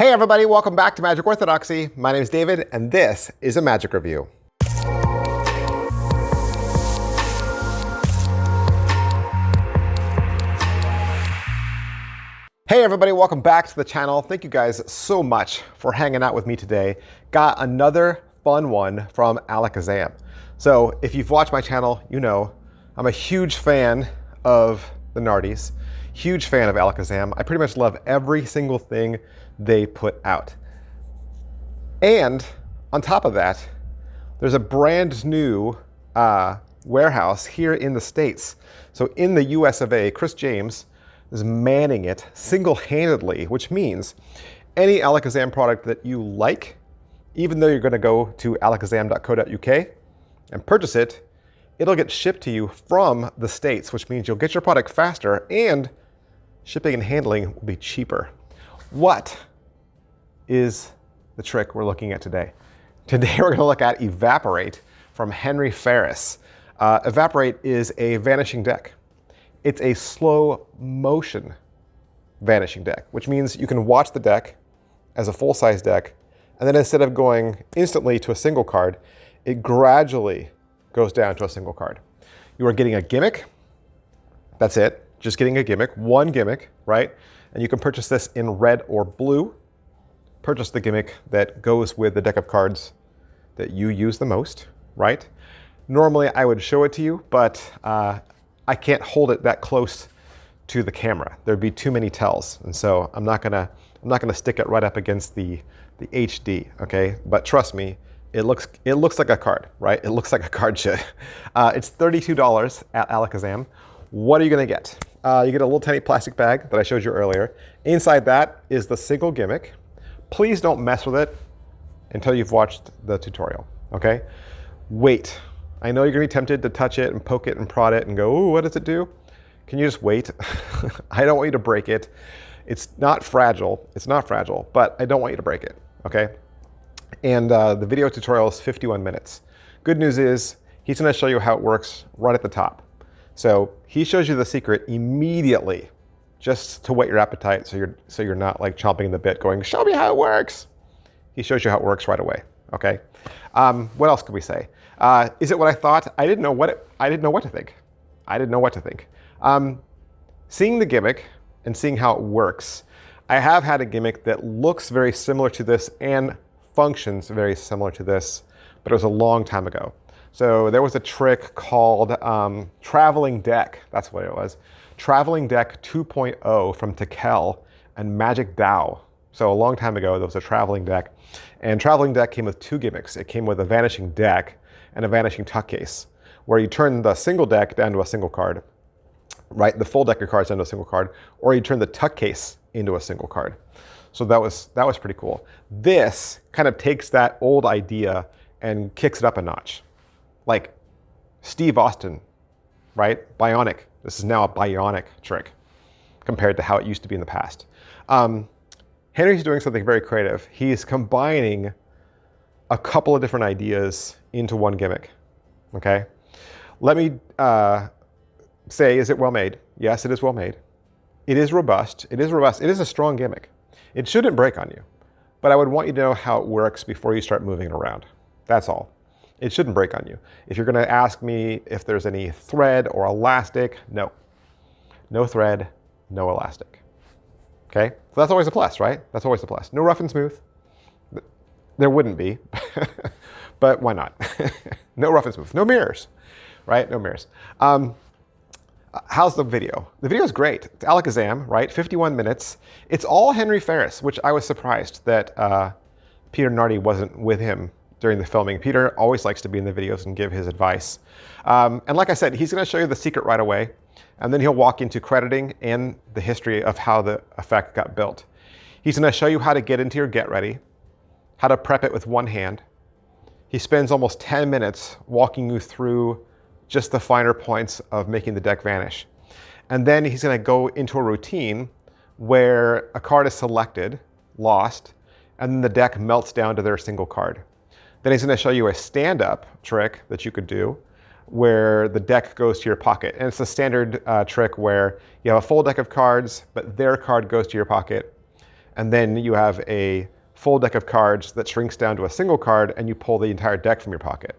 Hey everybody, welcome back to Magic Orthodoxy. My name is David, and this is a Magic Review. Hey everybody, welcome back to the channel. Thank you guys so much for hanging out with me today. Got another fun one from Alakazam. So if you've watched my channel, you know I'm a huge fan of the Nardies, huge fan of Alakazam. I pretty much love every single thing they put out. And on top of that, there's a brand new warehouse here in the States. So in the US of A, Chris James is manning it single-handedly, which means any Alakazam product that you like, even though you're going to go to alakazam.co.uk and purchase it, it'll get shipped to you from the States, which means you'll get your product faster and shipping and handling will be cheaper. What is the trick we're looking at today? Today we're going to look at Evaporate from Henry Ferris. Evaporate is a vanishing deck. It's a slow motion vanishing deck, which means you can watch the deck as a full-size deck, and then instead of going instantly to a single card, it gradually goes down to a single card. You are getting a gimmick. That's it. Just getting a gimmick, one gimmick, right? And you can purchase this in red or blue. Purchase the gimmick that goes with the deck of cards that you use the most, right? Normally I would show it to you, but I can't hold it that close to the camera. There'd be too many tells, and so I'm not gonna stick it right up against the HD, okay? But trust me, it looks like a card, right? It looks like a card should. It's $32 at Alakazam. What are you gonna get? You get a little tiny plastic bag that I showed you earlier. Inside that is the single gimmick. Please don't mess with it until you've watched the tutorial, okay? Wait. I know you're gonna be tempted to touch it and poke it and prod it and go, ooh, what does it do? Can you just wait? I don't want you to break it. It's not fragile, but I don't want you to break it, okay? And the video tutorial is 51 minutes. Good news is, he's gonna show you how it works right at the top. So he shows you the secret immediately, just to whet your appetite so you're not like chomping in the bit going, show me how it works. He shows you how it works right away, okay? What else could we say? Is it what I thought? I didn't know what to think. I didn't know what to think. Seeing the gimmick and seeing how it works, I have had a gimmick that looks very similar to this and functions very similar to this, but it was a long time ago. So there was a trick called Traveling Deck. That's what it was. Traveling Deck 2.0 from Tekel and Magic Dow. So a long time ago, there was a Traveling Deck. And Traveling Deck came with two gimmicks. It came with a vanishing deck and a vanishing tuck case, where you turn the single deck down to a single card, right? The full deck of cards down to a single card, or you turn the tuck case into a single card. So that was pretty cool. This kind of takes that old idea and kicks it up a notch. Like Steve Austin, right? Bionic. This is now a bionic trick compared to how it used to be in the past. Henry's doing something very creative. He's combining a couple of different ideas into one gimmick, okay? Let me say, is it well made? Yes, it is well made. It is robust. It is robust. It is a strong gimmick. It shouldn't break on you, but I would want you to know how it works before you start moving it around. That's all. It shouldn't break on you. If you're gonna ask me if there's any thread or elastic, no. No thread, no elastic. Okay, so that's always a plus, right? That's always a plus. No rough and smooth. There wouldn't be, but why not? No rough and smooth. No mirrors, right? No mirrors. How's the video? The video is great. It's Alakazam, right? 51 minutes. It's all Henry Ferris, which I was surprised that Peter Nardi wasn't with him during the filming. Peter always likes to be in the videos and give his advice. And like I said, he's gonna show you the secret right away, and then he'll walk into crediting and the history of how the effect got built. He's gonna show you how to get into your get ready, how to prep it with one hand. He spends almost 10 minutes walking you through just the finer points of making the deck vanish. And then he's gonna go into a routine where a card is selected, lost, and then the deck melts down to their single card. Then he's going to show you a stand-up trick that you could do where the deck goes to your pocket. And it's a standard trick where you have a full deck of cards, but their card goes to your pocket. And then you have a full deck of cards that shrinks down to a single card, and you pull the entire deck from your pocket.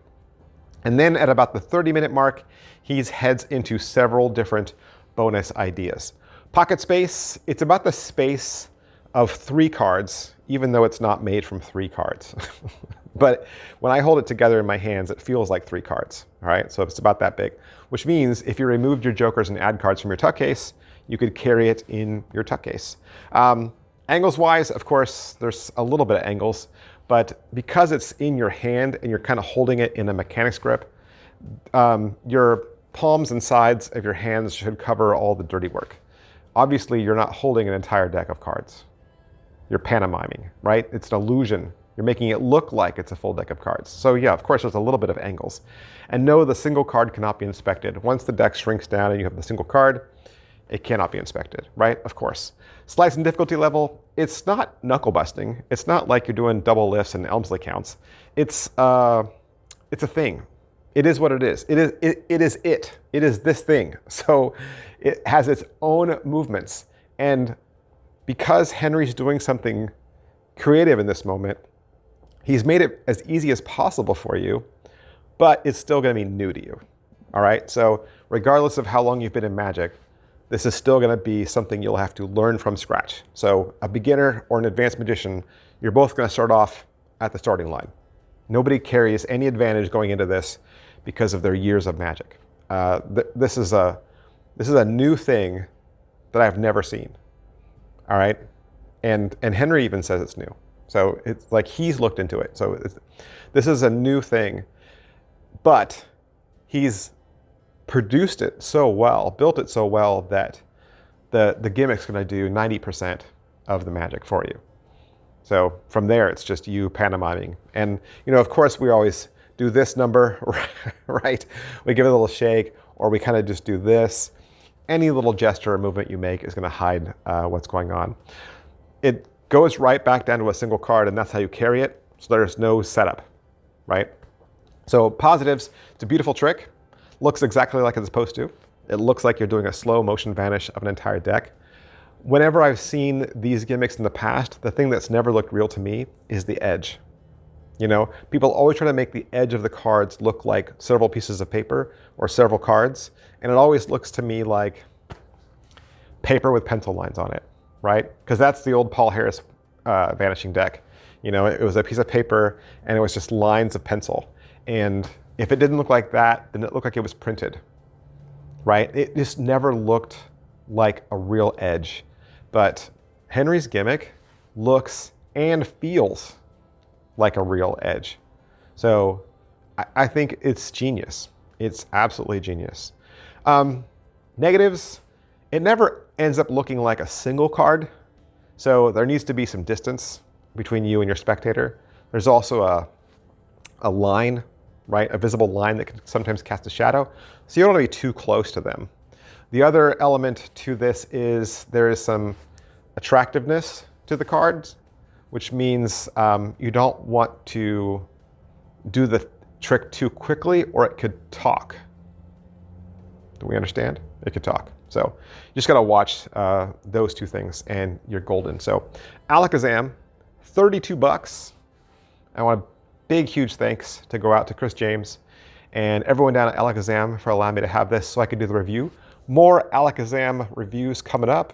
And then at about the 30-minute mark, he heads into several different bonus ideas. Pocket space, it's about the space of 3 cards, even though it's not made from 3 cards. But when I hold it together in my hands, it feels like 3 cards, all right? So it's about that big, which means if you removed your jokers and add cards from your tuck case, you could carry it in your tuck case. Angles-wise, of course, there's a little bit of angles, but because it's in your hand and you're kind of holding it in a mechanics grip, your palms and sides of your hands should cover all the dirty work. Obviously, you're not holding an entire deck of cards. You're pantomiming, right? It's an illusion. You're making it look like it's a full deck of cards. So yeah, of course, there's a little bit of angles. And no, the single card cannot be inspected. Once the deck shrinks down and you have the single card, it cannot be inspected, right? Of course. Slice and difficulty level, it's not knuckle busting. It's not like you're doing double lifts and Elmsley counts. It's a thing. It is what it is. It is this thing. So it has its own movements. And because Henry's doing something creative in this moment, he's made it as easy as possible for you, but it's still going to be new to you. All right. So regardless of how long you've been in Magic, this is still going to be something you'll have to learn from scratch. So a beginner or an advanced magician, you're both going to start off at the starting line. Nobody carries any advantage going into this because of their years of Magic. This is a new thing that I've never seen. All right, and Henry even says it's new. So it's like he's looked into it. So this is a new thing, but he's produced it so well, built it so well that the gimmick's going to do 90% of the magic for you. So from there, it's just you pantomiming. And, you know, of course, we always do this number, right? We give it a little shake, or we kind of just do this. Any little gesture or movement you make is going to hide what's going on. It goes right back down to a single card, and that's how you carry it. So there's no setup, right? So positives, it's a beautiful trick. Looks exactly like it's supposed to. It looks like you're doing a slow motion vanish of an entire deck. Whenever I've seen these gimmicks in the past, the thing that's never looked real to me is the edge. You know, people always try to make the edge of the cards look like several pieces of paper or several cards, and it always looks to me like paper with pencil lines on it, right? Because that's the old Paul Harris vanishing deck. You know, it was a piece of paper and it was just lines of pencil. And if it didn't look like that, then it looked like it was printed, right? It just never looked like a real edge. But Henry's gimmick looks and feels like a real edge. So I think it's genius. It's absolutely genius. Negatives, it never ends up looking like a single card. So there needs to be some distance between you and your spectator. There's also a line, right? A visible line that can sometimes cast a shadow. So you don't want to be too close to them. The other element to this is there is some attractiveness to the cards, which means you don't want to do the trick too quickly or it could talk. Do we understand? It could talk. So you just got to watch those two things and you're golden. So Alakazam, $32. I want a big, huge thanks to go out to Chris James and everyone down at Alakazam for allowing me to have this so I could do the review. More Alakazam reviews coming up.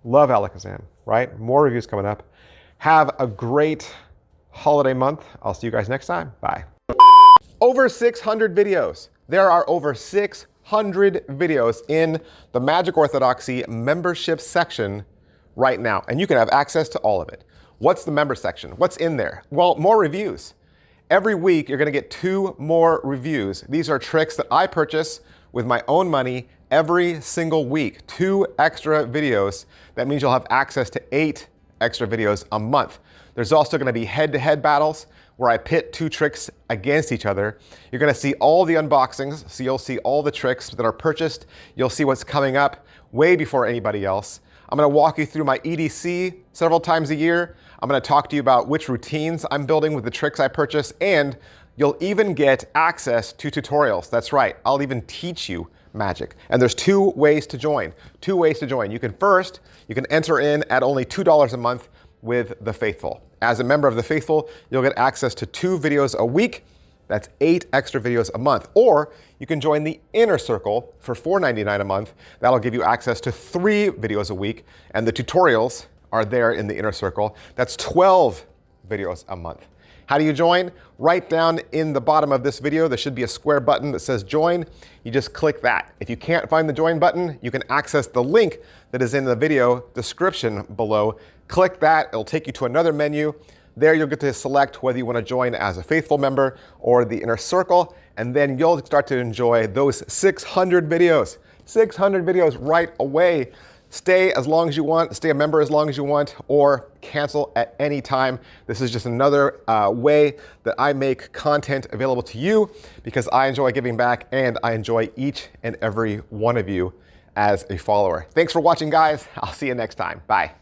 Love Alakazam, right? More reviews coming up. Have a great holiday month. I'll see you guys next time. Bye. Over 600 videos. There are over 600 videos in the Magic Orthodoxy membership section right now, and you can have access to all of it. What's the member section? What's in there? Well, more reviews. Every week, you're gonna get 2 more reviews. These are tricks that I purchase with my own money every single week. 2 extra videos. That means you'll have access to 8 extra videos a month. There's also gonna be head-to-head battles where I pit 2 tricks against each other. You're gonna see all the unboxings, so you'll see all the tricks that are purchased. You'll see what's coming up way before anybody else. I'm gonna walk you through my EDC several times a year. I'm gonna talk to you about which routines I'm building with the tricks I purchase, and you'll even get access to tutorials. That's right, I'll even teach you magic. And there's 2 ways to join. 2 ways to join. You can enter in at only $2 a month. with the faithful. As a member of the faithful, you'll get access to 2 videos a week. That's 8 extra videos a month. Or you can join the inner circle for $4.99 a month. That'll give you access to 3 videos a week. And the tutorials are there in the inner circle. That's 12 videos a month. How do you join? Right down in the bottom of this video, there should be a square button that says join. You just click that. If you can't find the join button, you can access the link that is in the video description below. Click that, it'll take you to another menu. There you'll get to select whether you want to join as a faithful member or the inner circle, and then you'll start to enjoy those 600 videos. 600 videos right away. Stay as long as you want, stay a member as long as you want, or cancel at any time. This is just another way that I make content available to you because I enjoy giving back and I enjoy each and every one of you as a follower. Thanks for watching, guys. I'll see you next time. Bye.